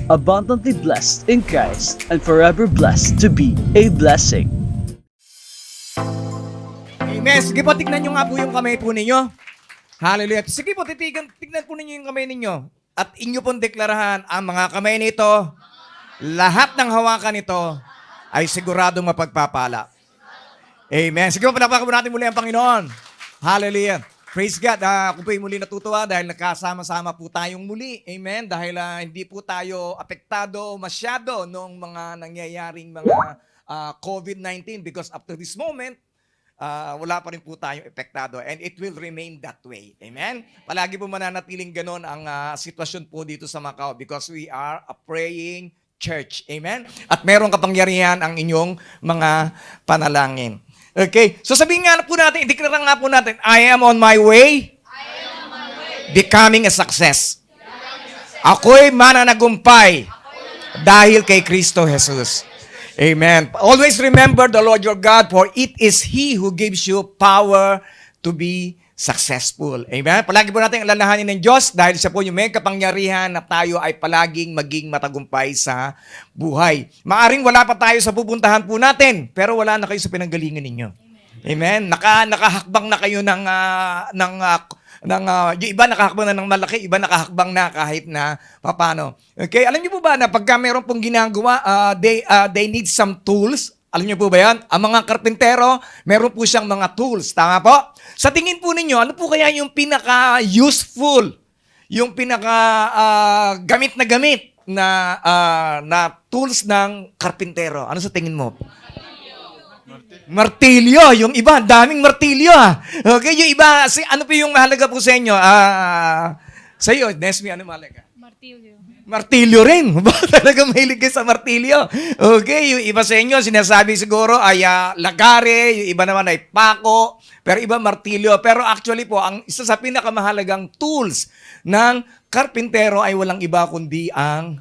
abundantly blessed in Christ and forever blessed to be a blessing. Amen. Sige po, tignan nyo nga po yung kamay po ninyo. Hallelujah. Sige po, tignan po ninyo yung kamay ninyo. At inyo pong deklarahan, ang mga kamay nito, lahat ng hawakan nito, ay siguradong mapagpapala. Amen. Sige po, palapakan po natin muli ang Panginoon. Hallelujah. Praise God. Ako po yung muli natutuwa dahil nakasama-sama po tayong muli. Amen. Dahil hindi po tayo apektado masyado nung mga nangyayaring mga COVID-19 because up to this moment, wala pa rin po tayong epektado and it will remain that way. Amen? Palagi po mananatiling ganon ang sitwasyon po dito sa Macau because we are a praying church. Amen? At merong kapangyarihan ang inyong mga panalangin. Okay? So sabihin nga po natin, ideklara nga po natin, I am on my way, becoming a success. Ako'y mananagumpay dahil kay Kristo Jesus. Amen. Always remember the Lord your God, for it is He who gives you power to be successful. Amen. Palagi po natin alalahanin ng Diyos dahil siya po yung may kapangyarihan na tayo ay palaging maging matagumpay sa buhay. Maaring wala pa tayo sa pupuntahan po natin, pero wala na kayo sa pinanggalingan ninyo. Amen. Nakahakbang na kayo yung iba nakahakbang na ng malaki, iba nakahakbang na kahit na papano. Okay, alam niyo po ba na pagka meron pong ginagawa, they need some tools. Alam niyo po ba yan? Ang mga karpintero, meron po siyang mga tools. Tama po? Sa tingin po ninyo, ano po kaya yung pinaka-useful, yung pinaka-gamit na tools ng karpintero? Ano sa tingin mo? Martilyo. Yung iba, daming martilyo. Okay, yung iba, ano po yung mahalaga po sa inyo? Sa iyo, Nesmi, ano mahalaga? Martilyo. Martilyo rin. Talagang mahilig kayo sa martilyo. Okay, yung iba sa inyo, sinasabi siguro ay lagare, yung iba naman ay pako, pero iba martilyo. Pero actually po, ang isa sa pinakamahalagang tools ng karpintero ay walang iba kundi ang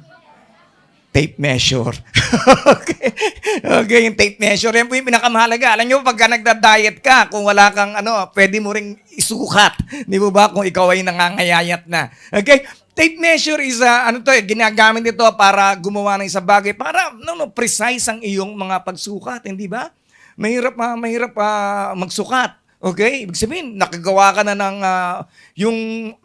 tape measure. Okay, yung tape measure. Yan po yung pinakamahalaga. Alam nyo, pagka nagda-diet ka, kung wala kang pwede mo ring isukat. Di ba ba? Kung ikaw ay nangangayayat na. Okay? Tape measure is, ginagamit ito para gumawa ng isang bagay. Para, precise ang iyong mga pagsukat. Hindi ba? Mahirap magsukat. Okay? Ibig sabihin, nakagawa ka na ng,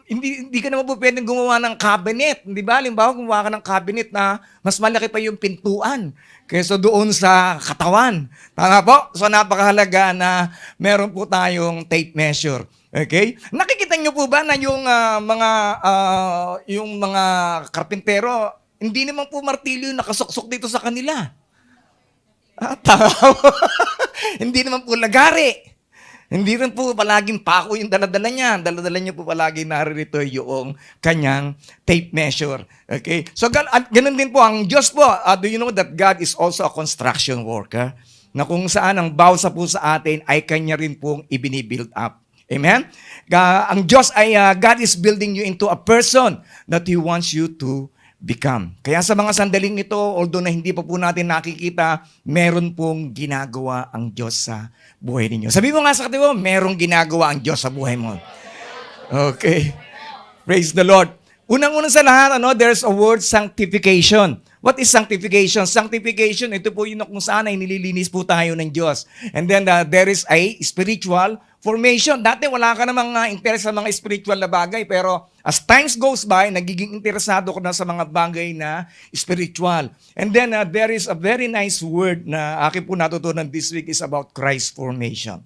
hindi ka naman po pwedeng gumawa ng cabinet. Di ba? Halimbawa, gumawa ka ng cabinet na mas malaki pa yung pintuan kaysa doon sa katawan. Tama po? So, napakahalaga na meron po tayong tape measure. Okay? Nakikita niyo po ba na yung mga karpintero, hindi naman po martilyo yung nakasuksok dito sa kanila. Tama po. Hindi naman po lagari. Hindi rin po palaging pako yung daladala niya. Daladala niya po palagi naririto yung kanyang tape measure. Okay? So, ganun din po ang Diyos po. Do you know that God is also a construction worker? Na kung saan ang bawat po sa atin ay kanya rin pong ibinibuild up. Amen? Ang Diyos ay, God is building you into a person that He wants you to become. Kaya sa mga sandaling ito, although na hindi pa po natin nakikita, meron pong ginagawa ang Diyos sa buhay ninyo. Sabi mo nga sa katiwa, merong ginagawa ang Diyos sa buhay mo. Okay. Praise the Lord. Unang-unang sa lahat, there's a word sanctification. What is sanctification? Sanctification, ito po yun kung saan ay nililinis po tayo ng Diyos. And then there is a spiritual formation. Dati wala ka namang interest sa mga spiritual na bagay, pero as times goes by, nagiging interesado ko na sa mga bagay na spiritual. And then there is a very nice word na akin po natutunan this week is about Christ formation.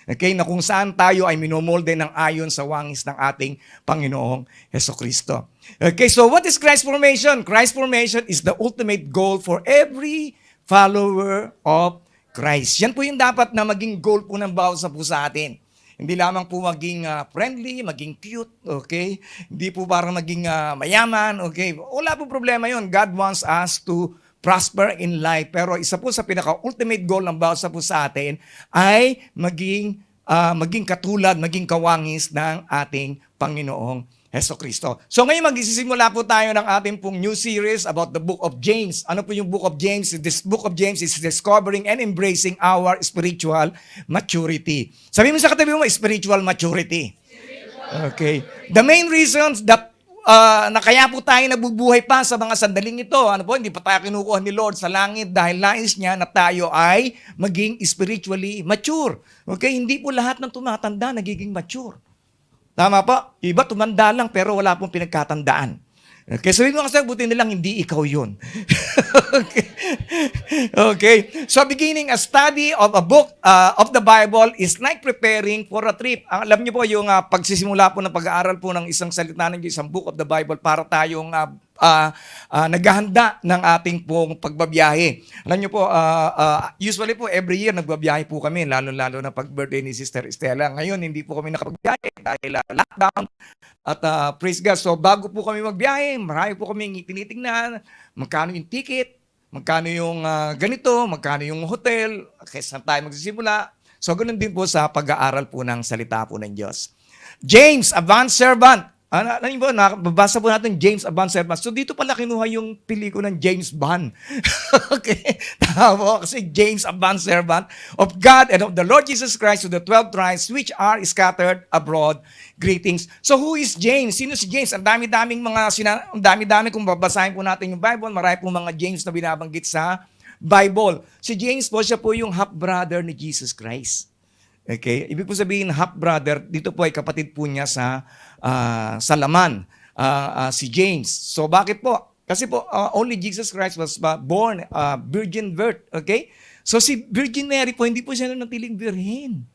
Okay, na kung saan tayo ay minomolde ng ayon sa wangis ng ating Panginoong Hesukristo. Okay, so what is Christ formation? Christ formation is the ultimate goal for every follower of Christ. Yan po yung dapat na maging goal po ng bawat sa po sa atin. Hindi lamang po maging friendly, maging cute, okay? Hindi po para maging mayaman, okay? Wala po problema yun. God wants us to prosper in life. Pero isa po sa pinaka-ultimate goal ng bawat sa po sa atin ay maging katulad, maging kawangis ng ating Panginoong Hesukristo. So ngayon magsisimula po tayo ng ating pong new series about the book of James. Ano po yung book of James? This book of James is discovering and embracing our spiritual maturity. Sabi mo sa katabi mo, spiritual maturity. Okay. The main reasons that na kaya po tayo nabubuhay pa sa mga sandaling ito. Ano po, hindi pa tayo kinukuha ni Lord sa langit dahil nais niya na tayo ay maging spiritually mature. Okay, hindi po lahat ng tumatanda nagiging mature. Tama po? Iba tumanda lang pero wala pong pinagkatandaan. Okay, sabihin mo kasi, buti nilang hindi ikaw yun. Okay. Okay. So beginning a study of a book of the Bible is like preparing for a trip. Alam niyo po yung pagsisimula po ng pag-aaral po ng isang salita ng Diyos, isang book of the Bible para tayong naghahanda ng ating pong pagbabiyahe. Alam niyo po, usually po every year nagbabiyahe po kami, lalo-lalo na pag-birthday ni Sister Estela. Ngayon, hindi po kami nakapagbiyahe dahil lockdown. At praise God, so bago po kami magbiyahe, marami po kami tinitingnan, magkano yung ticket, magkano yung ganito, magkano yung hotel, kaysa tayo magsisimula. So ganoon din po sa pag-aaral po ng salita po ng Diyos. James, a bondservant. Ano po, nababasa po natin James, a bondservant. So dito pala kinuha yung pelikula ng James Bond. Okay? Tama po, kasi James, a bondservant of God and of the Lord Jesus Christ to the 12 tribes which are scattered abroad. Greetings. So who is James? Sino si James? Ang dami-dami kung babasahin po natin yung Bible, marami po mga James na binabanggit sa Bible. Si James po, siya po yung half-brother ni Jesus Christ. Okay? Ibig po sabihin, half-brother, dito po ay kapatid po niya sa laman, si James. So bakit po? Kasi po, only Jesus Christ was born virgin birth. Okay? So si Virgin Mary po, hindi po siya natiling birhen.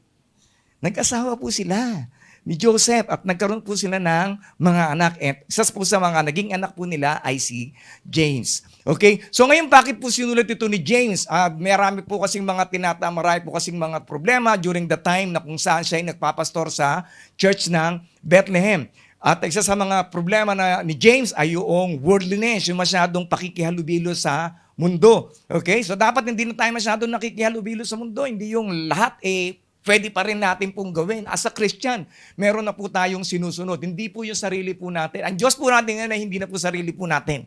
Nag-asawa po sila ni Joseph at nagkaroon po sila ng mga anak. At isa po sa mga naging anak po nila ay si James. Okay? So ngayon, bakit po sinulat ito ni James? Marami po kasing mga marami po kasing mga problema during the time na kung saan siya ay nagpapastor sa church ng Bethlehem. At isa sa mga problema ni James ay yung worldliness, yung masyadong pakikihalubilo sa mundo. Okay? So dapat hindi na tayo masyadong nakikihalubilo sa mundo. Hindi yung lahat pwede pa rin natin pong gawin. As a Christian, meron na po tayong sinusunod. Hindi po yung sarili po natin. Ang Diyos po natin ngayon ay hindi na po sarili po natin.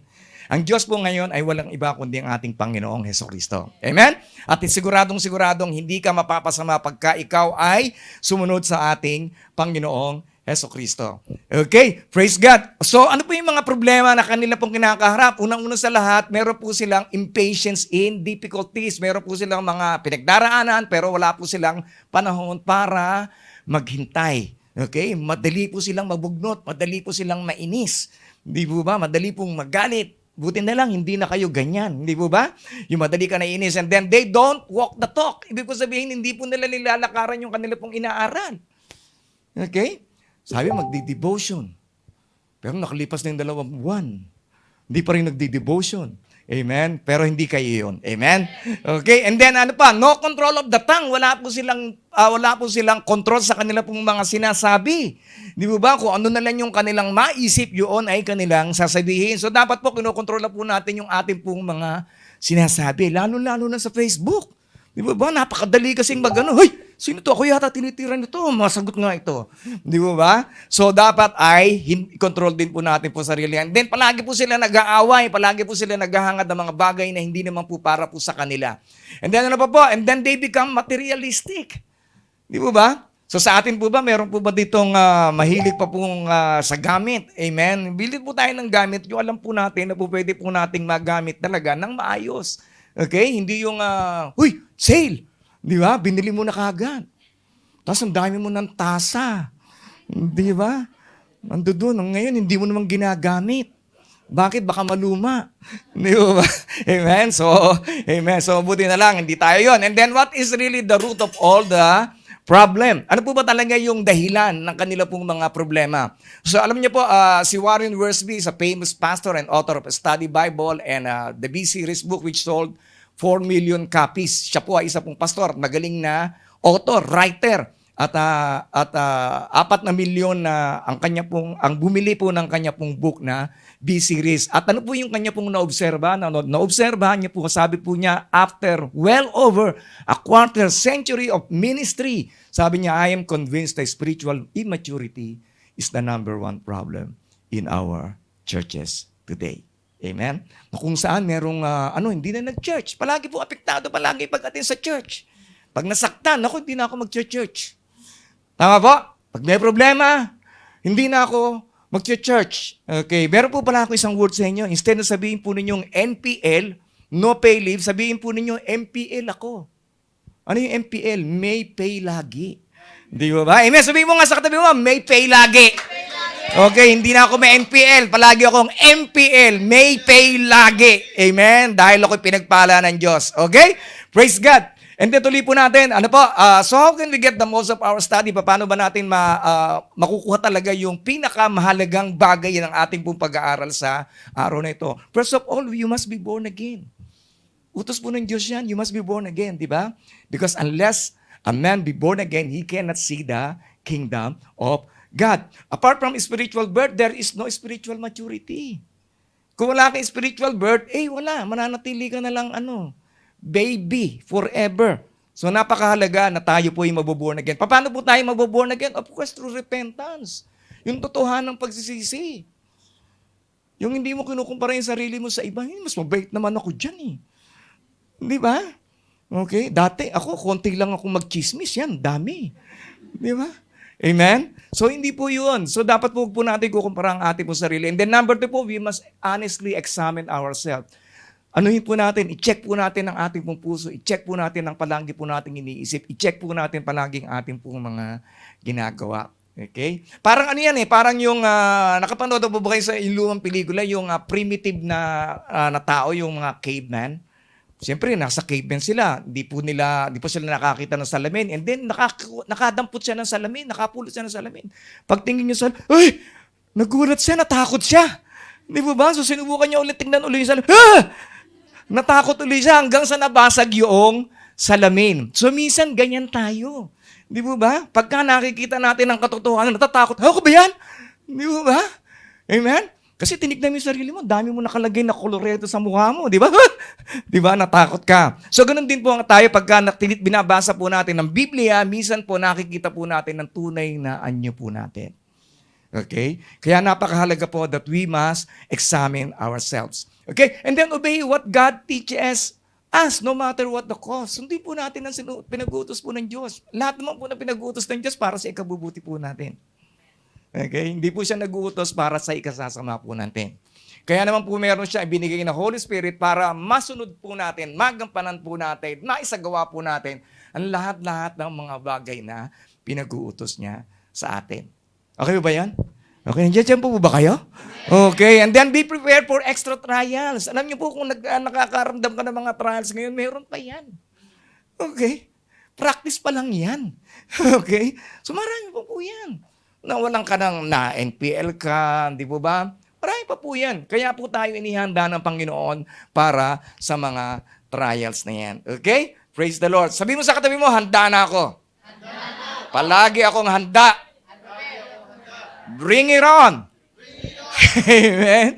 Ang Diyos po ngayon ay walang iba kundi ang ating Panginoong Hesukristo. Amen? At siguradong hindi ka mapapasama pagka ikaw ay sumunod sa ating Panginoong Hesukristo. Okay? Praise God. So, ano po yung mga problema na kanila pong kinakaharap? Unang-una sa lahat, meron po silang impatience in difficulties. Meron po silang mga pinagdaraanan, pero wala po silang panahon para maghintay. Okay? Madali po silang mabugnot. Madali po silang mainis. Hindi po ba? Madali pong magalit. Buti na lang, hindi na kayo ganyan. Hindi po ba? Yung madali ka nainis. And then, they don't walk the talk. Ibig po sabihin, hindi po nila nilalakaran yung kanila pong inaaral. Okay? Sabi, magdi-devotion. Pero nakalipas na yung 2 buwan. Hindi pa rin nagdi-devotion. Amen? Pero hindi kayo yun. Amen? Okay? And then ano pa? No control of the tongue. Wala po silang control sa kanila pong mga sinasabi. Di ba? Kung ano na lang yung kanilang maisip, yun ay kanilang sasabihin. So dapat po, kinokontrol na po natin yung ating pong mga sinasabi. Lalo-lalo na sa Facebook. Di ba? Napakadali kasing magano. Hoy! Sino to? Ako yata tinitiran nito. Masagot nga ito. Di ba? So, dapat ay control din po natin po sarili. And then, palagi po sila nag-aaway. Palagi po sila naghahangad ng mga bagay na hindi naman po para po sa kanila. And then, ano pa po? And then, they become materialistic. Di ba? So, sa atin po ba, meron po ba ditong mahilig pa pong sa gamit? Amen? Bili po tayo ng gamit. Yung alam po natin na po pwede po nating magamit talaga ng maayos. Okay? Hindi yung, huy, sale! Di ba? Binili mo na kagad. Tapos ang dami mo ng tasa. Di ba? Ando doon. Ngayon, hindi mo naman ginagamit. Bakit? Baka maluma. Di ba? Amen? Amen. So, buti na lang. Hindi tayo yon. And then, what is really the root of all the problem? Ano po ba talaga yung dahilan ng kanila pong mga problema? So, alam niyo po, si Warren Wiersbe is a famous pastor and author of a study Bible and the B series book which sold 4 million copies. Siya po ay isa pong pastor, magaling na author, writer. At 4 milyon na ang bumili po ng kanya pong book na B series. At ano po yung kanya pong naobserba? Naobserbahan niya po, sabi po niya, after well over a quarter century of ministry, sabi niya, I am convinced that spiritual immaturity is the number 1 problem in our churches today. Amen? Kung saan merong, hindi na nag-church. Palagi po apektado, palagi pag-attend sa church. Pag nasaktan, hindi na ako mag-church. Tama po? Pag may problema, hindi na ako Mag-church. Okay, meron po pala ako isang word sa inyo. Instead na sabihin po ninyong NPL, no pay leave, sabihin po ninyo MPL ako. Ano yung MPL? May pay lagi. Di ba? Amen. Sabihin mo nga sa katabi mo, may pay lagi. Okay, hindi na ako may NPL. Palagi akong MPL. May pay lagi. Amen. Dahil ako'y pinagpala ng Diyos. Okay? Praise God. And then tuloy po natin, so how can we get the most of our study? Paano ba natin makukuha talaga yung pinakamahalagang bagay ng ating pong pag-aaral sa araw na ito? First of all, you must be born again. Utos po ng Diyos yan, you must be born again, di ba? Because unless a man be born again, he cannot see the kingdom of God. Apart from spiritual birth, there is no spiritual maturity. Kung wala kang spiritual birth, wala, mananatili ka na lang baby forever. So napakahalaga na tayo po yung mabuborn again. Paano po tayo mabuborn again? Of course, through repentance. Yung totohanan ng pagsisisi. Yung hindi mo kinukumpara yung sarili mo sa iba, mas mabait naman ako dyan eh. Di ba? Okay? Dati ako, konti lang ako mag-chismis. Yan, dami. Di ba? Amen? So, hindi po yun. So, dapat po natin kukumpara ang ating po sarili. And then, number 2 po, we must honestly examine ourselves. Anuhin po natin, i-check po natin ang ating pong puso, i-check po natin ang palagi po nating iniisip, i-check po natin palagi ang ating pong mga ginagawa. Okay? Parang parang yung, nakapanood po ba kayo sa lumang pelikula, yung primitive na tao, yung mga caveman. Siyempre, nasa caveman sila. Di po sila nakakita ng salamin. And then, nakadampot siya ng salamin. Nakapulot siya ng salamin. Pagtingin niya sa ay! Nagulat siya, natakot siya. Di ba? So, sinubukan niya ulit, tingnan ulit yung salamin. Natakot ulit siya hanggang sa nabasag yung salamin. So, minsan, ganyan tayo. Di ba? Pagka nakikita natin ang katotohanan, natatakot. Ako ba yan? Di ba? Amen? Kasi tinignan mo yung sarili mo, dami mo nakalagay na koloreto sa mukha mo, di ba? Di ba? Natakot ka. So, ganun din po tayo pagka binabasa po natin ng Biblia, minsan po nakikita po natin ng tunay na anyo po natin. Okay? Kaya napakahalaga po that we must examine ourselves. Okay? And then obey what God teaches us, no matter what the cost. Hindi po natin ang pinag-utos po ng Diyos. Lahat naman po na pinag-utos ng Diyos para sa ikabubuti po natin. Okay? Hindi po siya nag-uutos para sa ikasasama po natin. Kaya naman po meron siya ibinigay na Holy Spirit para masunod po natin, magampanan po natin, maisagawa po natin ang lahat-lahat ng mga bagay na pinag-uutos niya sa atin. Okay ba yan? Okay, nandiyan po ba kayo? Okay, and then be prepared for extra trials. Alam niyo po kung nakakaramdam ka ng mga trials ngayon, meron pa yan. Okay? Practice pa lang yan. Okay? So marami po yan. Nawalan ka ng na-NPL ka, di po ba? Marami pa po yan. Kaya po tayo inihanda ng Panginoon para sa mga trials na yan. Okay? Praise the Lord. Sabi mo sa katabi mo, handa na ako. Handa na. Palagi akong handa. Bring it on. Amen.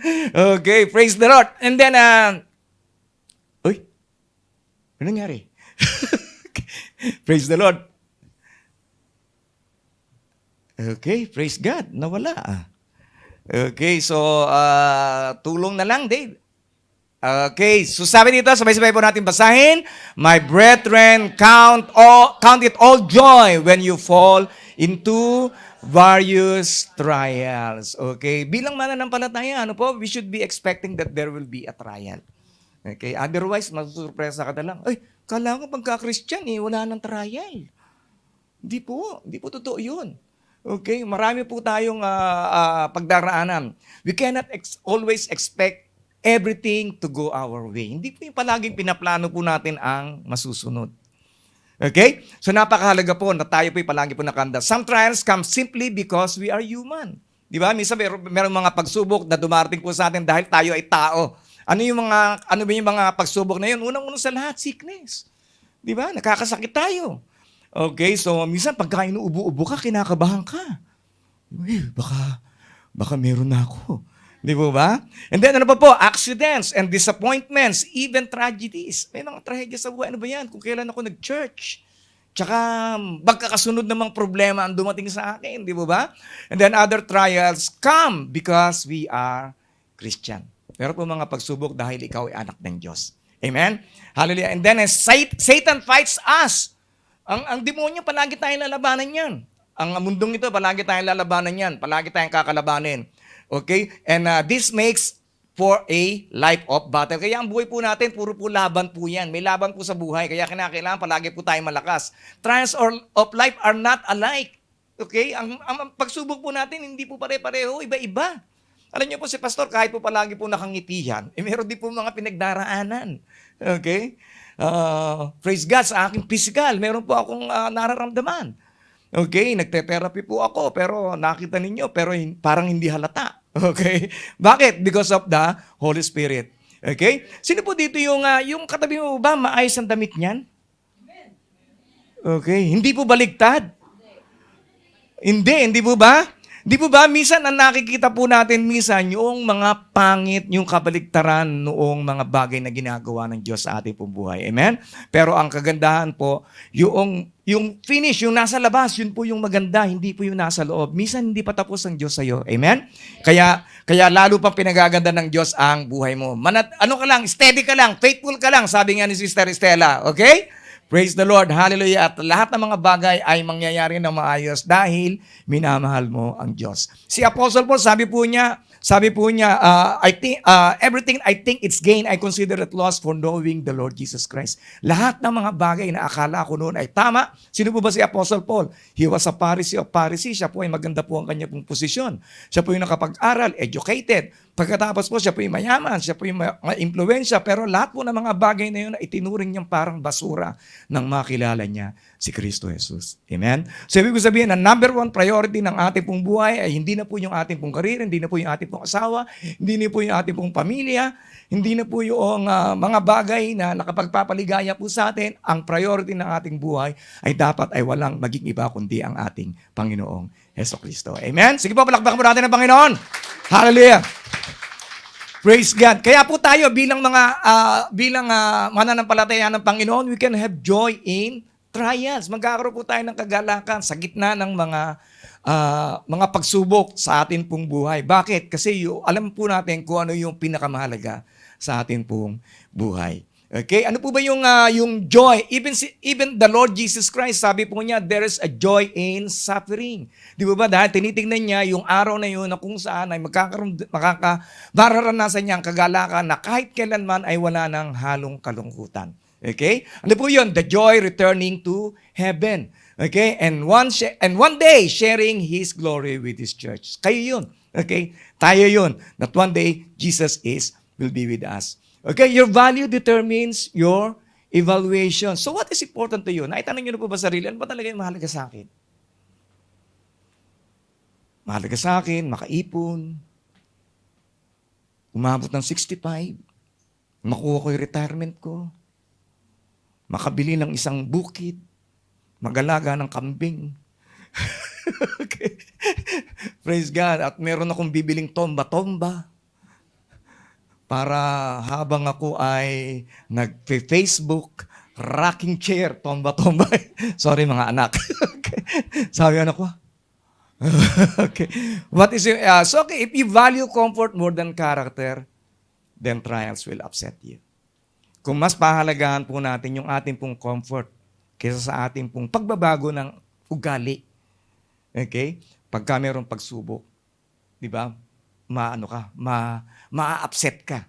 Okay, praise the Lord. And then, ano nangyari? Praise the Lord. Okay, praise God. Nawala. Okay, so tulong na lang, Dave. Okay, so sabi dito, sabay-sabay po natin basahin. My brethren, count it all joy when you fall into various trials. Okay, bilang mananampalataya, we should be expecting that there will be a trial. Okay, otherwise, masusurpresa ka na lang. Ay, kala ko pagka-Christian, wala nang trial. Hindi po totoo yun. Okay, marami po tayong pagdaraanan. We cannot always expect everything to go our way. Hindi po yung palaging pinaplano po natin ang masusunod. Okay? So napakahalaga po na tayo po palagi po nakanda. Some trials come simply because we are human. Di ba? Minsan merong mga pagsubok na dumarating po sa atin dahil tayo ay tao. Ano ba yung mga pagsubok na yun? Unang-unang sa lahat, sickness. Di ba? Nakakasakit tayo. Okay, so minsan pagka inuubo-ubo ka, kinakabahan ka. Baka meron na ako. Di ba? And then ano pa po? Accidents and disappointments, even tragedies. May mga trahedya sa buhay. Ano ba yan? Kung kailan ako nag-church. Tsaka magkakasunod namang problema ang dumating sa akin. Di ba? And then other trials come because we are Christian. Pero po mga pagsubok dahil ikaw ay anak ng Diyos. Amen? Hallelujah. And then Satan fights us. Ang demonyo, palagi tayong lalabanan yan. Ang mundong ito, palagi tayong lalabanan yan. Palagi tayong kakalabanin. Okay? And this makes for a life of battle. Kaya ang buhay po natin, puro po laban po yan. May laban po sa buhay. Kaya kinakailangan palagi po tayo malakas. Trials of life are not alike. Okay? Ang pagsubok po natin, hindi po pare-pareho. Iba-iba. Alam niyo po si Pastor, kahit po palagi po nakangiti yan, meron din po mga pinagdaraanan. Okay? Praise God, sa aking physical, meron po akong nararamdaman. Okay, nagte-therapy po ako, pero nakita ninyo, pero parang hindi halata. Okay? Bakit? Because of the Holy Spirit. Okay? Sino po dito yung katabi mo ba, maayos ang damit niyan? Okay, hindi po baligtad? Hindi po ba? Di po ba, minsan ang nakikita po natin yung mga pangit, yung kabaligtaran noong mga bagay na ginagawa ng Diyos sa ating pong buhay. Amen? Pero ang kagandahan po, yung finish, yung nasa labas, yun po yung maganda, hindi po yung nasa loob. Minsan hindi pa tapos ang Diyos sa'yo. Amen? Kaya lalo pang pinagaganda ng Diyos ang buhay mo. Steady ka lang, faithful ka lang, sabi nga ni Sister Estela. Okay? Praise the Lord. Hallelujah. At lahat ng mga bagay ay mangyayari ng maayos dahil minamahal mo ang Diyos. Si Apostle Paul, sabi po niya, everything I think it's gain, I consider it loss for knowing the Lord Jesus Christ. Lahat ng mga bagay na akala ko noon ay tama. Sino po ba si Apostle Paul? He was a Pharisee of Pharisees. Siya po ay maganda po ang kanya pong posisyon. Siya po yung nakapag-aral, educated. Pagkatapos po, siya po yung mayaman, siya po yung ma-impluensya, pero lahat po ng mga bagay na yun ay itinuring niyang parang basura nang makilala niya si Kristo Jesus. Amen? So, ibig sabihin, ang number one priority ng ating pong buhay ay hindi na po yung ating pong karir, hindi na po yung ating pong asawa, hindi na po yung ating pong pamilya, hindi na po yung mga bagay na nakapagpapaligaya po sa atin. Ang priority ng ating buhay ay dapat ay walang maging iba kundi ang ating Panginoong Jesucristo. Amen? Sige po, palakpakan po natin ang Panginoon. Hallelujah! Praise God. Kaya po tayo bilang mananampalataya ng Panginoon, we can have joy in trials. Magkakaroon po tayo ng kagalakan sa gitna ng mga pagsubok sa atin pong buhay. Bakit? Kasi alam po natin kung ano yung pinakamahalaga sa atin pong buhay. Okay? Ano po ba yung joy? Even the Lord Jesus Christ, sabi po niya, there is a joy in suffering. Di ba? Dahil tinitingnan niya yung araw na yun na kung saan ay mararanasan niya ang kagalakan na kahit kailanman ay wala ng halong kalungkutan. Okay? Ano po yun? The joy returning to heaven. Okay? And one day, sharing His glory with His church. Kayo yun. Okay? Tayo yun. That one day, Jesus will be with us. Okay, your value determines your evaluation. So what is important to you? Naitanong nyo na po ba sarili? Ano ba talaga yung mahalaga sa akin? Mahalaga sa akin, makaipon, umabot ng 65, makuha ko yung retirement ko, makabili ng isang bukid, magalaga ng kambing. Okay. Praise God. At meron akong bibiling tomba-tomba. Para habang ako ay nag-Facebook, rocking chair, tomba-tomba. Sorry mga anak. Okay. Sabi anak ko. Okay. What is your, so okay, if you value comfort more than character, then trials will upset you. Kung mas pahalagahan po natin yung ating pong comfort kaysa sa ating pong pagbabago ng ugali. Okay? Pagka mayroong pagsubok, di ba? Ma-upset ka,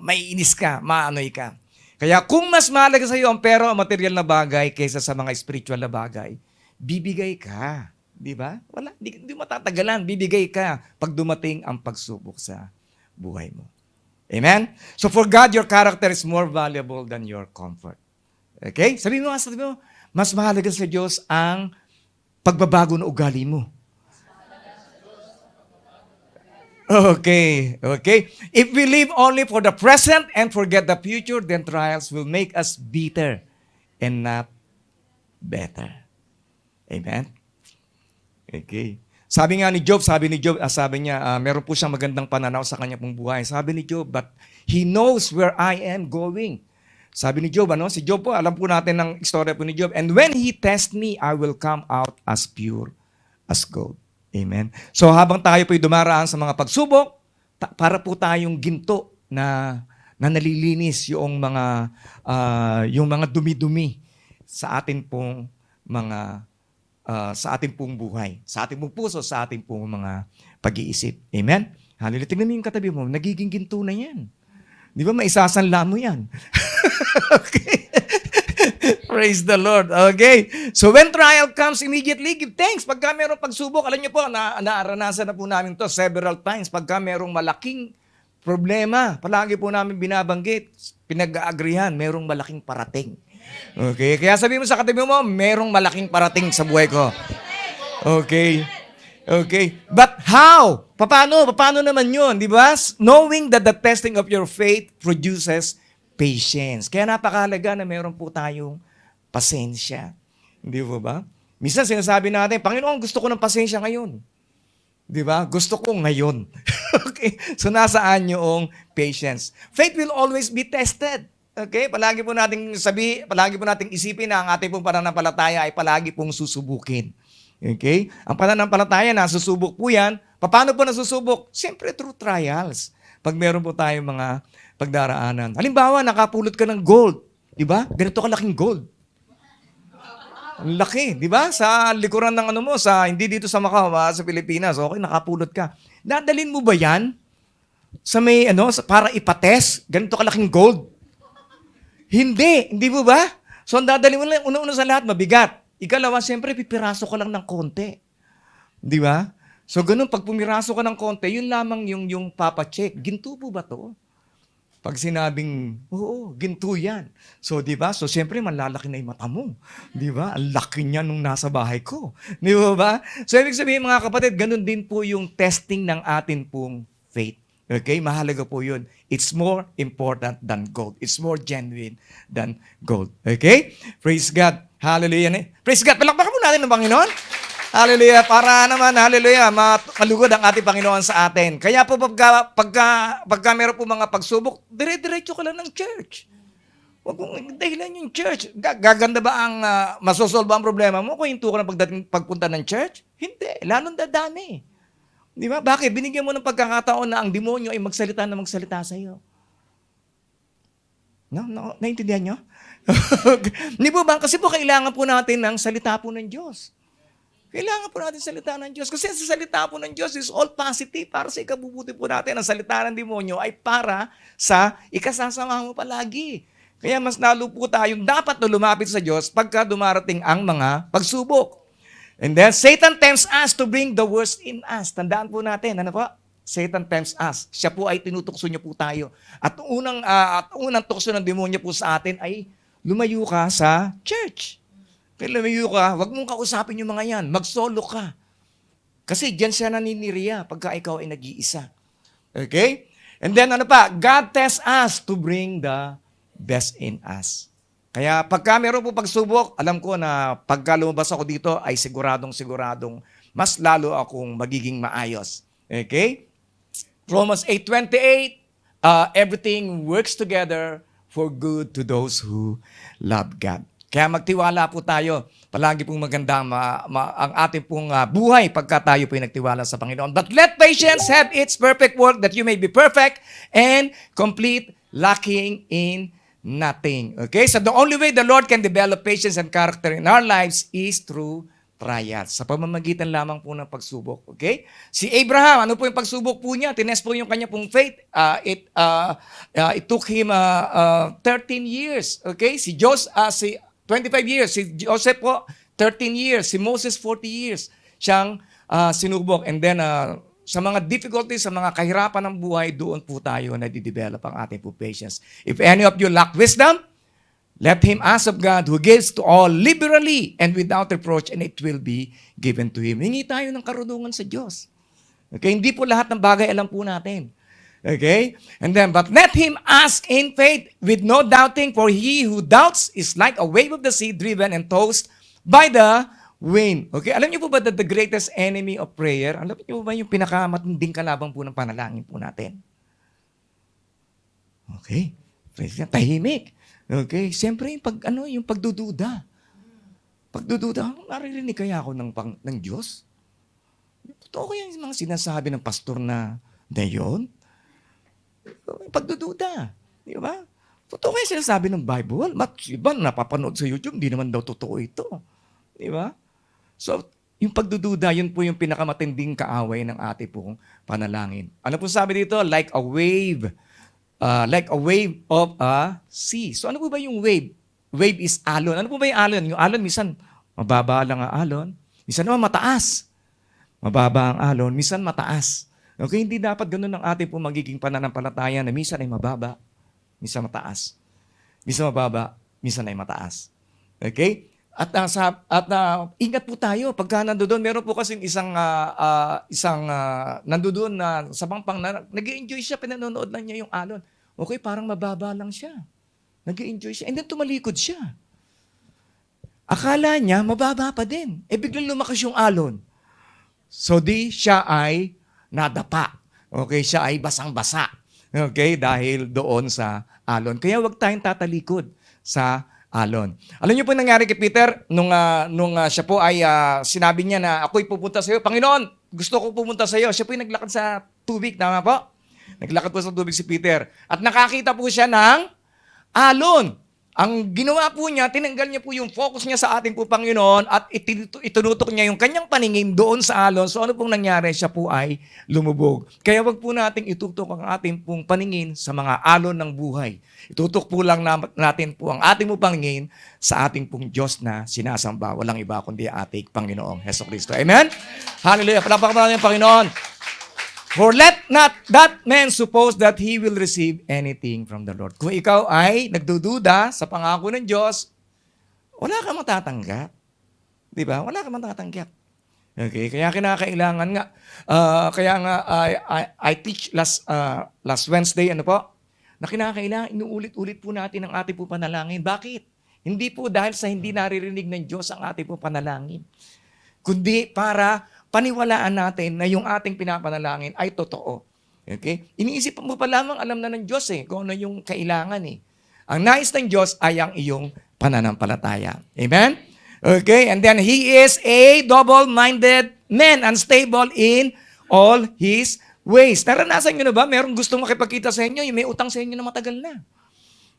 maiinis ka, maanoy ka. Kaya kung mas mahalaga sa iyo ang pera o material na bagay kaysa sa mga spiritual na bagay, bibigay ka. Di ba? Wala, di matatagalan. Bibigay ka pag dumating ang pagsubok sa buhay mo. Amen? So for God, your character is more valuable than your comfort. Okay? Sabi mo, mas mahalaga sa Diyos ang pagbabago ng ugali mo. Okay. If we live only for the present and forget the future, then trials will make us bitter and not better. Amen? Okay. Sabi niya, meron po siyang magandang pananaw sa kanya pong buhay. Sabi ni Job, but he knows where I am going. Sabi ni Job, si Job po, alam po natin ang istorya po ni Job. And when he tests me, I will come out as pure as gold. Amen. So habang tayo po'y dumaraan sa mga pagsubok, para po tayong ginto na nalilinis yung mga dumi-dumi sa atin pong mga sa ating pong buhay, sa ating pong puso, sa ating pong mga pag-iisip. Amen? Hallelujah. Tingnan mo yung katabi mo, nagiging ginto na yan. Di ba, maisasanla mo yan. Okay. Praise the Lord. Okay. So when trial comes, immediately give thanks. Pagka merong pagsubok, alam niyo po, naaranasan na po namin to several times. Pagka merong malaking problema, palagi po namin binabanggit, pinag-aagrihan, merong malaking parating. Okay. Kaya sabi mo sa katabi mo, merong malaking parating sa buhay ko. Okay. Okay. But how? Paano? Paano naman yun? Di ba? Knowing that the testing of your faith produces patience. Kaya napakahalaga na meron po tayong pasensya. Di ba? Minsan sinasabi natin, Panginoon, gusto ko ng pasensya ngayon. Di ba? Gusto ko ngayon. Okay? So nasaan yung patience? Faith will always be tested. Okay? Palagi po nating isipin na ang ating pong pananampalataya ay palagi pong susubukin. Okay? Ang pananampalataya, nasusubok po yan. Paano po nasusubok? Siyempre through trials. Pag meron po tayong mga pagdaraanan. Halimbawa, nakapulot ka ng gold. Di ba? Ganito kalaking gold. Ang laki, di ba? Sa likuran ng hindi dito sa Macau, sa Pilipinas, okay, nakapulot ka. Dadalin mo ba yan sa may, para ipatest? Ganito kalaking gold? Hindi mo ba? So, ang dadalin mo lang, una-una sa lahat, mabigat. Ikalawa, siyempre, pipiraso ka lang ng konti. Di ba? So, ganun, pag pumiraso ka ng konti, yun lamang yung papacheck. Ginto po ba to? Pag sinabing, oo, ginto yan. So, di ba? So, siyempre, malalaki na yung mata mo. Di ba? Ang laki niya nung nasa bahay ko. Di ba? So, ibig sabihin, mga kapatid, ganun din po yung testing ng atin pong faith. Okay? Mahalaga po yun. It's more important than gold. It's more genuine than gold. Okay? Praise God. Hallelujah. Praise God. Palakpakan po natin ng Panginoon. Hallelujah. Para naman, hallelujah, malugod ang ating Panginoon sa atin. Kaya po pagka meron po mga pagsubok, dire-diretso ka lang ng church. Huwag mong dahilan yung church. Gaganda ba ang masosolve ang problema mo kung hinto ka na pagpunta ng church? Hindi. Lalong dadami. Di ba? Bakit? Binigyan mo ng pagkakataon na ang demonyo ay magsalita sa iyo. No? Naintindihan nyo? Hindi po ba? Kasi po kailangan po natin ng salita po ng Diyos. Kailangan po natin salita ng Diyos. Kasi sa salita po ng Diyos is all positive. Para sa ikabubuti po natin. Ang salita ng demonyo ay para sa ikasasama mo palagi. Kaya mas lalo po tayong dapat na lumapit sa Diyos pagka dumarating ang mga pagsubok. And then, Satan tempts us to bring the worst in us. Tandaan po natin, ano po? Satan tempts us. Siya po ay tinutukso niyo po tayo. At unang tukso ng demonyo po sa atin ay lumayo ka sa church. Kaya lumayo ka, huwag mong kausapin yung mga yan. Mag-solo ka. Kasi dyan siya naniniriya pagka ikaw ay nag-iisa. Okay? And then ano pa? God tests us to bring the best in us. Kaya pagka meron po pagsubok, alam ko na pagka lumabas ako dito ay siguradong mas lalo akong magiging maayos. Okay? Romans 8:28, everything works together for good to those who love God. Kaya magtiwala po tayo. Palagi pong maganda ang ating pong buhay pagka tayo po ay nagtiwala sa Panginoon. But let patience have its perfect work that you may be perfect and complete, lacking in nothing. Okay? So the only way the Lord can develop patience and character in our lives is through trials. Sa pamamagitan lamang po ng pagsubok. Okay? Si Abraham, ano po yung pagsubok po niya? Tinest po yung kanya pong faith. It took him 13 years. Okay? Si 25 years. Si Joseph po, 13 years. Si Moses, 40 years. Siyang sinubok. And then, sa mga difficulties, sa mga kahirapan ng buhay, doon po tayo na di-develop ang ating po patience. If any of you lack wisdom, let him ask of God who gives to all liberally and without reproach, and it will be given to him. Hingi tayo ng karunungan sa Diyos. Okay? Hindi po lahat ng bagay alam po natin. Okay? And then, but let him ask in faith with no doubting, for he who doubts is like a wave of the sea driven and tossed by the wind. Okay? Alam niyo po ba that the greatest enemy of prayer, alam niyo po ba yung pinakamatinding kalabang po ng panalangin po natin? Okay? Tahimik. Okay? Siyempre, yung pagdududa. Pagdududa, naririnig kaya ako ng Diyos? Totoo kaya yung mga sinasabi ng pastor na yun? Pagdududa. Di ba? Totoo kayo sinasabi ng Bible. Iba napapanood sa YouTube, di naman daw totoo ito. Di ba? So, yung pagdududa, yun po yung pinakamatinding kaaway ng ating pong panalangin. Ano po sabi dito? Like a wave of a sea. So ano po ba yung wave? Wave is alon. Ano po ba yung alon? Yung alon, minsan mababa lang ang alon. Minsan naman mataas. Mababa ang alon, minsan mataas. Okay, hindi dapat ganun ang ating po magiging pananampalataya na minsan ay mababa, minsan mataas. Minsan mababa, minsan ay mataas. Okay? Ingat po tayo pagka nandoon. Meron po kasing isang nandoon na sa pangpang na nag-enjoy siya, pinanonood lang niya yung alon. Okay, parang mababa lang siya. Nag-enjoy siya. And then tumalikod siya. Akala niya mababa pa din. Biglang lumakas yung alon. So siya ay nadapa. Okay, siya ay basang-basa. Okay, dahil doon sa alon. Kaya wag tayong tatalikod sa alon. Alam niyo po nangyari kay Peter nung siya po ay sinabi niya na ako'y pupunta sa iyo. Panginoon, gusto ko pumunta sa iyo. Siya po ay naglakad sa tubig, tama po? Naglakad po sa tubig si Peter. At nakakita po siya ng alon. Ang ginawa po niya, tinanggal niya po yung focus niya sa ating po Panginoon at itinutok niya yung kanyang paningin doon sa alon. So ano pong nangyari? Siya po ay lumubog. Kaya wag po nating itutok ang ating pong paningin sa mga alon ng buhay. Itutok po lang natin po ang ating pong paningin sa ating pong Diyos na sinasamba. Walang iba kundi ating Panginoong Hesukristo. Amen? Hallelujah. Palakpakan natin ang Panginoon. For let not that man suppose that he will receive anything from the Lord. Kung ikaw ay nagdududa sa pangako ng Diyos, wala kang matatanggap. Di ba? Wala kang matatanggap. Okay? Kaya kinakailangan nga, I teach last Wednesday, ano po? Na kinakailangan, inuulit-ulit po natin ang ating po panalangin. Bakit? Hindi po dahil sa hindi naririnig ng Diyos ang ating po panalangin. Kundi para paniwalaan natin na yung ating pinapanalangin ay totoo. Okay? Iniisip mo pa lamang, alam na ng Diyos kung ano yung kailangan Ang nais ng Diyos ay ang iyong pananampalataya. Amen? Okay? And then, He is a double-minded man, unstable in all His ways. Naranasan nyo na ba? Merong gustong makipagkita sa inyo, yung may utang sa inyo na matagal na.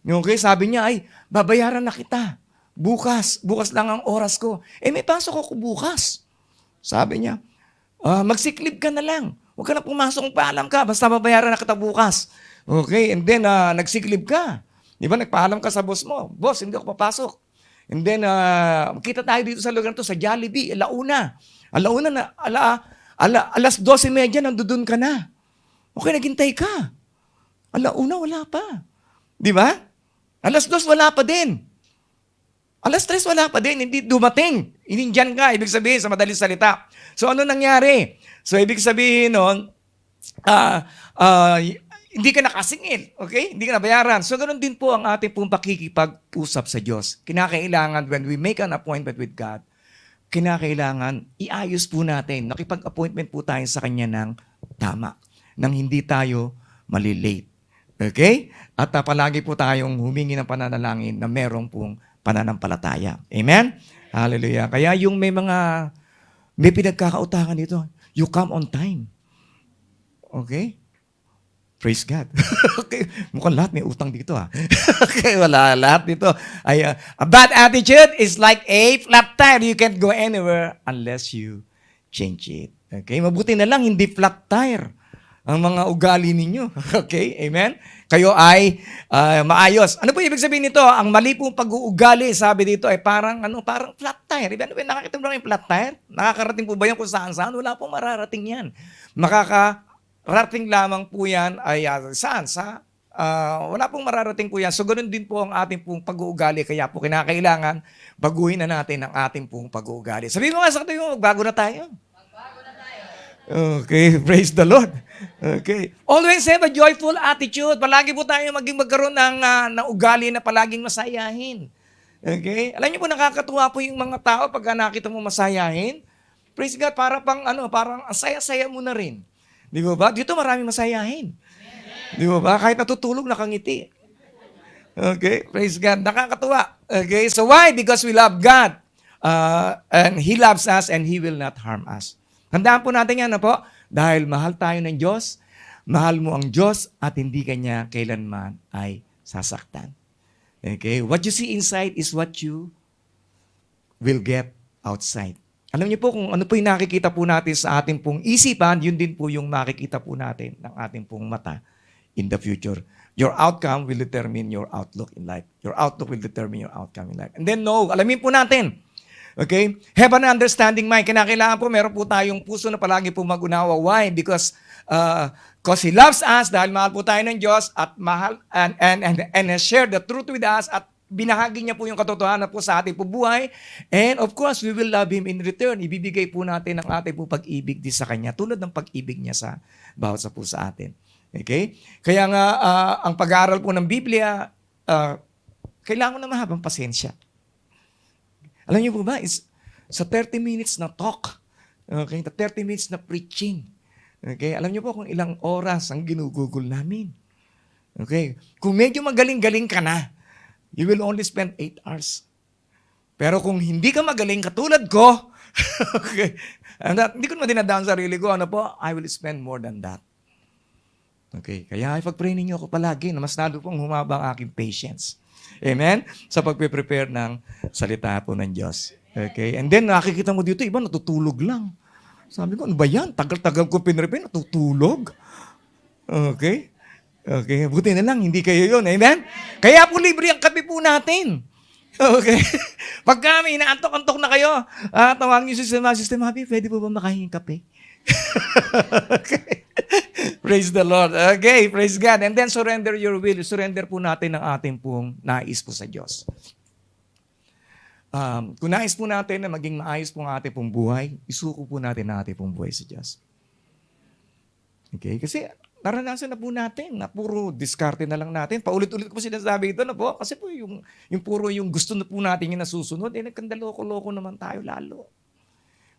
Okay? Sabi niya, ay, babayaran na kita. Bukas lang ang oras ko. May pasok ako bukas. Sabi niya, magsiklib ka na lang. Huwag ka na pumasok kung paalam ka. Basta babayaran na kita bukas. Okay, and then nagsiklib ka. Di ba, nagpaalam ka sa boss mo. Boss, hindi ako papasok. And then, kita tayo dito sa lugar na to, sa Jollibee, alauna na, alas 12:30, nandoon ka na. Okay, naghintay ka. Alauna, wala pa. Di ba? Alas 2, wala pa din. Alas 3, wala pa din, hindi dumating. Inindyan ka, ibig sabihin, sa madaling salita. So, ano nangyari? So, ibig sabihin nun, hindi ka nakasingil, okay? Hindi ka nabayaran. So, ganoon din po ang ating pong pakikipag-usap sa Diyos. Kinakailangan, when we make an appointment with God, kinakailangan, iayos po natin, nakipag-appointment po tayo sa Kanya ng tama, nang hindi tayo malilate. Okay? At palagi po tayong humingi ng pananalangin na merong pong pananampalataya. Amen? Hallelujah. Kaya yung may pinagkakautangan dito, you come on time. Okay? Praise God. Okay. Mukhang lahat may utang dito Okay, wala. Lahat dito. A bad attitude is like a flat tire. You can't go anywhere unless you change it. Okay? Mabuti na lang, hindi flat tire ang mga ugali ninyo. Okay? Amen? Kayo ay maayos. Ano po ibig sabihin nito? Ang mali pong pag-uugali, sabi dito, ay parang flat tire. Ano ba, nakakita mo lang yung flat tire? Nakakarating po ba yan kung saan-saan? Wala pong mararating yan. Makakarating lamang po yan ay saan? Wala pong mararating po yan. So, ganoon din po ang ating pong pag-uugali. Kaya po kinakailangan baguhin na natin ang ating pong pag-uugali. Sabihin mo nga sa katabi mo, magbago na tayo. Okay, praise the Lord. Okay. Always have a joyful attitude. Palagi po tayo magkaroon ng ugali na palaging masayahin. Okay? Alam niyo po, nakakatuwa po yung mga tao pag nakita mo masayahin. Praise God, parang ang saya-saya mo na rin. Di ba? Dito maraming masayahin. Di ba? Kahit natutulog, nakangiti. Okay? Praise God. Nakakatuwa. Okay? So why? Because we love God. And He loves us and He will not harm us. Tandaan po natin yan, po. Dahil mahal tayo ng Diyos, mahal mo ang Diyos at hindi kanya kailanman ay sasaktan. Okay? What you see inside is what you will get outside. Alam niyo po kung ano po yung nakikita po natin sa ating pong isipan, yun din po yung makikita po natin ng ating pong mata in the future. Your outcome will determine your outlook in life. Your outlook will determine your outcome in life. And then alamin po natin. Okay? Have an understanding mind. Kinakailangan po, meron po tayong puso na palagi po mag-unawa. Why? Because He loves us dahil mahal po tayo ng Diyos at mahal and has shared the truth with us at binahagi niya po yung katotohanan po sa ating po buhay. And of course, we will love Him in return. Ibibigay po natin ang ating po pag-ibig din sa Kanya tulad ng pag-ibig niya sa bawat sa po sa atin. Okay? Kaya nga, ang pag-aaral po ng Biblia, kailangan na mahabang pasensya. Alam niyo po ba, sa 30 minutes na talk, okay, 30 minutes na preaching, okay, alam niyo po kung ilang oras ang ginugugol namin. Okay? Kung medyo magaling-galing ka na, you will only spend 8 hours. Pero kung hindi ka magaling katulad ko, okay, hindi ko naman dinadaan sa sarili ko, I will spend more than that. Okay, kaya ipag-pray ninyo ako palagi na mas lalo pong humaba ang aking patience. Amen? Sa pagpe-prepare ng salita po ng Diyos. Okay? And then nakikita mo dito, iba natutulog lang. Sabi ko, ano ba yan? Tagal-tagal ko pinrepare, natutulog. Okay? Okay, buti na lang, hindi kayo yun. Amen? Kaya po libre ang kape po natin. Okay? Pag kami, inaantok-antok na kayo, tawagin niyo si Sister Happy, pwede po ba makahinging kape? Okay. Praise the Lord. Okay, praise God. And then surrender your will. Surrender po natin ang ating pong nais po sa Diyos. Kung nais po natin na maging maayos po ang ating pong buhay, isuko po natin ang ating pong buhay sa Diyos. Okay? Kasi naranasan na po natin na puro diskarte na lang natin. Paulit-ulit ko sinasabi ito na po. Kasi po yung puro yung gusto na po natin yung nasusunod, nagkandaloko-loko naman tayo lalo.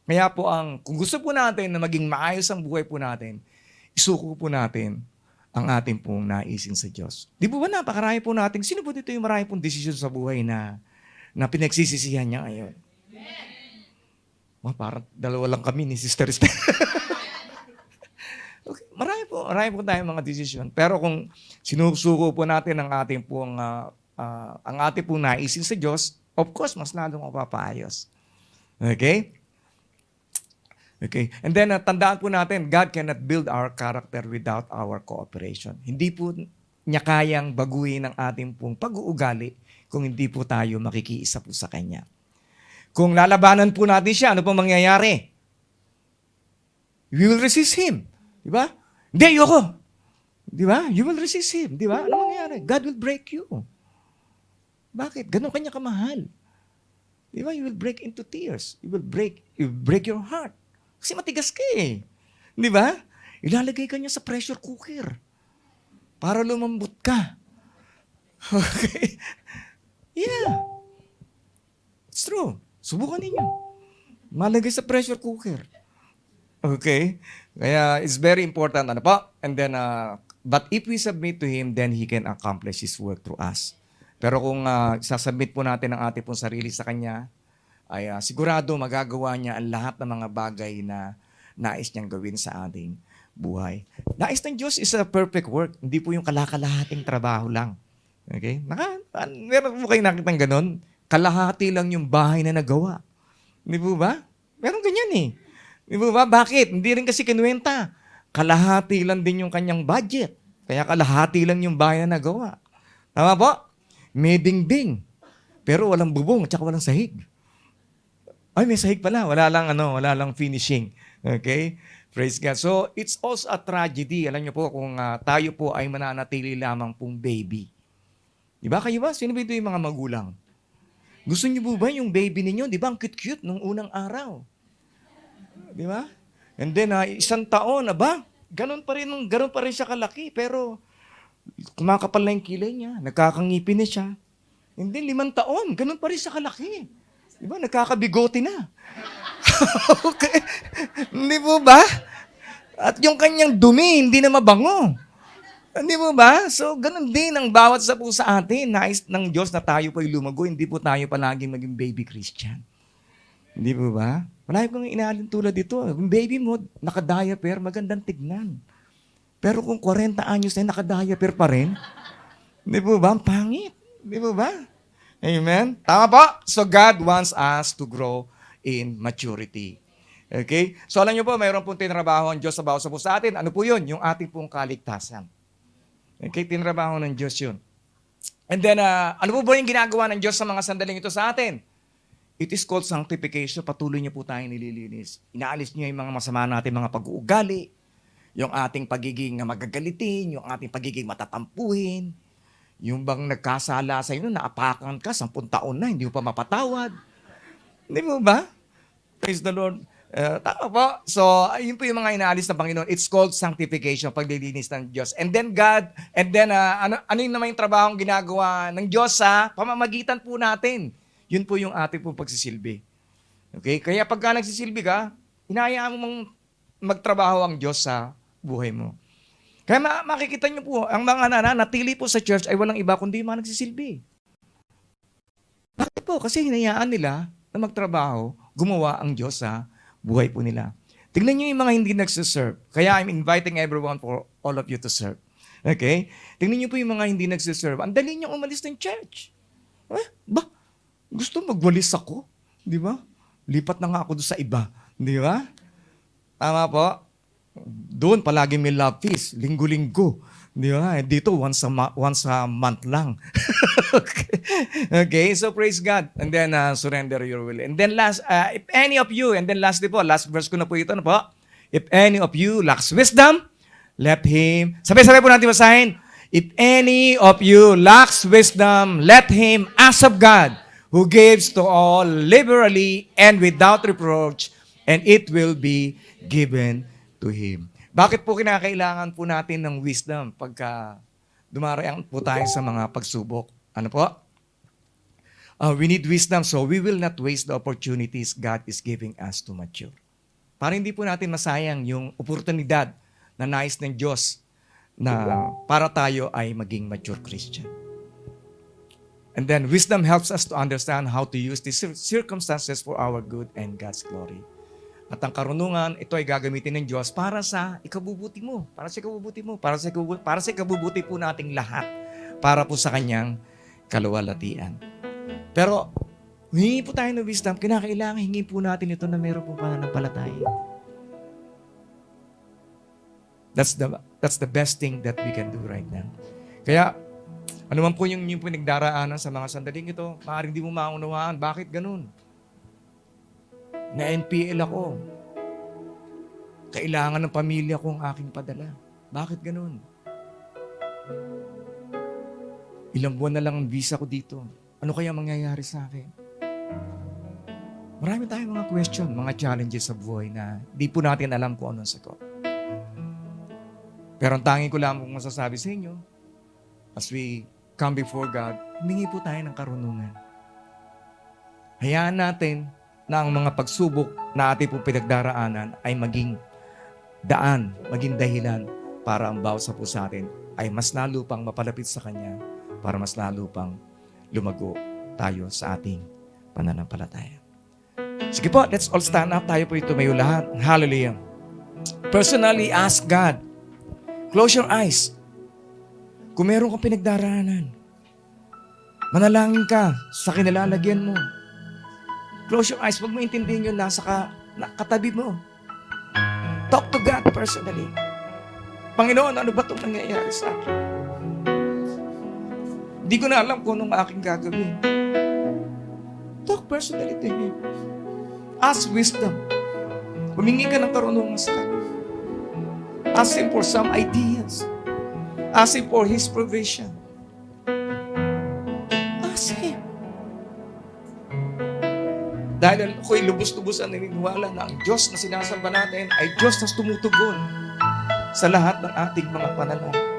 Kaya po kung gusto po natin na maging maayos ang buhay po natin, isuko po natin ang ating pong naisin sa Diyos. Di ba napakarami po natin, sino po dito yung marami pong desisyon sa buhay na pinagsisisihan niya ngayon? Parang dalawa lang kami ni Sister Esther. Okay, marami po tayong mga desisyon. Pero kung sinusuko po natin ang ating pong naisin sa Diyos, of course, mas lalong mapapaayos. Okay? Okay. And then, tandaan po natin, God cannot build our character without our cooperation. Hindi po niya kayang baguhin ang ating pong pag-uugali kung hindi po tayo makikiisa po sa Kanya. Kung lalabanan po natin siya, ano pong mangyayari? We will resist Him. Di ba? Hindi, ayoko. Di ba? You will resist Him. Di ba? Ano mangyayari? God will break you. Bakit? Ganun Kanya kamahal. Di ba? You will break into tears. You will break your heart. Kasi matigas ka eh. Di ba? Ilalagay ka niya sa pressure cooker para lumambot ka. Okay? Yeah. It's true. Subukan ninyo. Malagay sa pressure cooker. Okay? Kaya it's very important. Ano po? And then, but if we submit to Him, then He can accomplish His work through us. Pero kung sasubmit po natin ang ating pong sarili sa Kanya, ay sigurado magagawa niya ang lahat ng mga bagay na nais niyang gawin sa ating buhay. Nais ng Diyos is a perfect work. Hindi po yung kalahalahating trabaho lang. Okay? Meron po kayo nakitang ganun? Kalahati lang yung bahay na nagawa. Hindi po ba? Meron ganyan eh. Hindi po ba? Bakit? Hindi rin kasi kinuwenta. Kalahati lang din yung kanyang budget. Kaya kalahati lang yung bahay na nagawa. Tama po? May dingding. Pero walang bubong at saka walang sahig. Ay, may sahig pala. Wala lang finishing. Okay? Praise God. So, it's also a tragedy. Alam niyo po, kung tayo po ay mananatili lamang pong baby. Di ba? Kayo ba? Sino ba ito yung mga magulang? Gusto niyo po ba yung baby ninyo? Di ba? Ang cute-cute nung unang araw. Di ba? And then, 1 taon, ganun pa rin siya kalaki. Pero, kumakapal na yung kilay niya. Nagkakangipin na siya. And then, 5 taon, ganun pa rin siya kalaki. Di ba? Nagkakabigote na. Okay. Hindi po ba? At yung kanyang dumi, hindi na mabango. Hindi po ba? So, ganun din ang bawat sa po sa atin. Nais ng Diyos na tayo po'y lumago. Hindi po tayo palaging maging baby Christian. Hindi po ba? Malay kong inaalin tulad dito. Yung baby mo, naka-diaper, magandang tignan. Pero kung 40 anyos na naka-diaper pa rin, hindi po ba? Ang pangit. Hindi po ba? Amen? Tama po? So God wants us to grow in maturity. Okay? So alam niyo po, mayroon pong tinrabaho ang Diyos sa bawat isa sa atin. Ano po yun? Yung ating pong kaligtasan. Okay? Tinrabaho ng Diyos yun. And then, ano po ba yung ginagawa ng Diyos sa mga sandaling ito sa atin? It is called sanctification. Patuloy niyo po tayong nililinis. Inaalis niyo yung mga masama natin, mga pag-uugali, yung ating pagiging magagalitin, yung ating pagiging matatampuhin, yung bang nagkasala sa inyo, naapakan ka, 10 taon na, hindi mo pa mapatawad. Hindi mo ba? Praise the Lord. Tama po. So, yun po yung mga inaalis ng Panginoon. It's called sanctification, paglilinis ng Diyos. And then ano yung naman yung trabaho ginagawa ng Diyos sa pamamagitan po natin? Yun po yung ating po pagsisilbi. Okay? Kaya pagka nagsisilbi ka, hinahayaan mong magtrabaho ang Diyos sa buhay mo. Kaya makikita niyo po, ang mga nananatili po sa church ay walang iba kundi mga nagsisilbi. Bakit po? Kasi hinayaan nila na magtrabaho, gumawa ang Diyos sa buhay po nila. Tingnan niyo yung mga hindi nagsiserve. Kaya I'm inviting everyone for all of you to serve. Okay? Tingnan niyo po yung mga hindi nagsiserve. Ang dali niyong umalis ng church. Gusto magwalis ako. Di ba? Lipat na nga ako doon sa iba. Di ba? Tama po? Doon, palagi may love feast. Linggo-linggo. Di ba? Dito, once a month lang. Okay, so praise God. And then, surrender your will. And then if any of you, and then lastly po, last verse ko na po ito, ano po? If any of you lacks wisdom, let him, sabay-sabay po natin basahin. If any of you lacks wisdom, let him ask of God, who gives to all liberally and without reproach, and it will be given to him. Bakit po kinakailangan po natin ng wisdom pagka dumarayan po tayo sa mga pagsubok? Ano po? We need wisdom so we will not waste the opportunities God is giving us to mature. Para hindi po natin masayang yung oportunidad na nais ng Diyos na para tayo ay maging mature Christian. And then wisdom helps us to understand how to use these circumstances for our good and God's glory. At ang karunungan, ito ay gagamitin ng Diyos para sa ikabubuti mo, para sa ikabubuti mo, para sa ikabubuti po nating lahat, para po sa kanyang kaluwalhatian. Pero, hingi po tayo ng wisdom, kinakailangan hingi po natin ito na meron pong pananampalataya. That's the best thing that we can do right now. Kaya, ano man po yung pinagdaraanan sa mga sandaling ito, maaaring di mo maunawaan, bakit ganun? Na NPL ako. Kailangan ng pamilya ko ang aking padala. Bakit ganun? Ilang buwan na lang ang visa ko dito. Ano kaya mangyayari sa akin? Marami tayong mga question, mga challenges sa buhay na di po natin alam kung anong sagot. Pero ang tanging ko lang masasabi sa inyo, as we come before God, humingi po tayo ng karunungan. Hayaan natin na ang mga pagsubok na ating po pinagdaraanan ay maging daan, maging dahilan para ang bawat po sa atin ay mas lalo pang mapalapit sa Kanya, para mas lalo pang lumago tayo sa ating pananampalataya. Sige po, let's all stand up. Tayo po ito tumayo lahat. Hallelujah. Personally, ask God. Close your eyes. Kung meron kang pinagdaraanan, manalangin ka sa kinalalagyan mo. Close your eyes. Huwag mo intindihin yung katabi mo. Talk to God personally. Panginoon, ano ba itong nangyayari sa akin? Hindi ko na alam kung anong aking gagawin. Talk personally to Him. Ask wisdom. Humingi ka ng karunungan sa Kanya. Ask Him for some ideas. Ask Him for His provision. Ask Him. Dahil ako'y lubos-lubos ang naniniwala na ang Diyos na sinasamba natin ay Diyos na tumutugon sa lahat ng ating mga panalangin.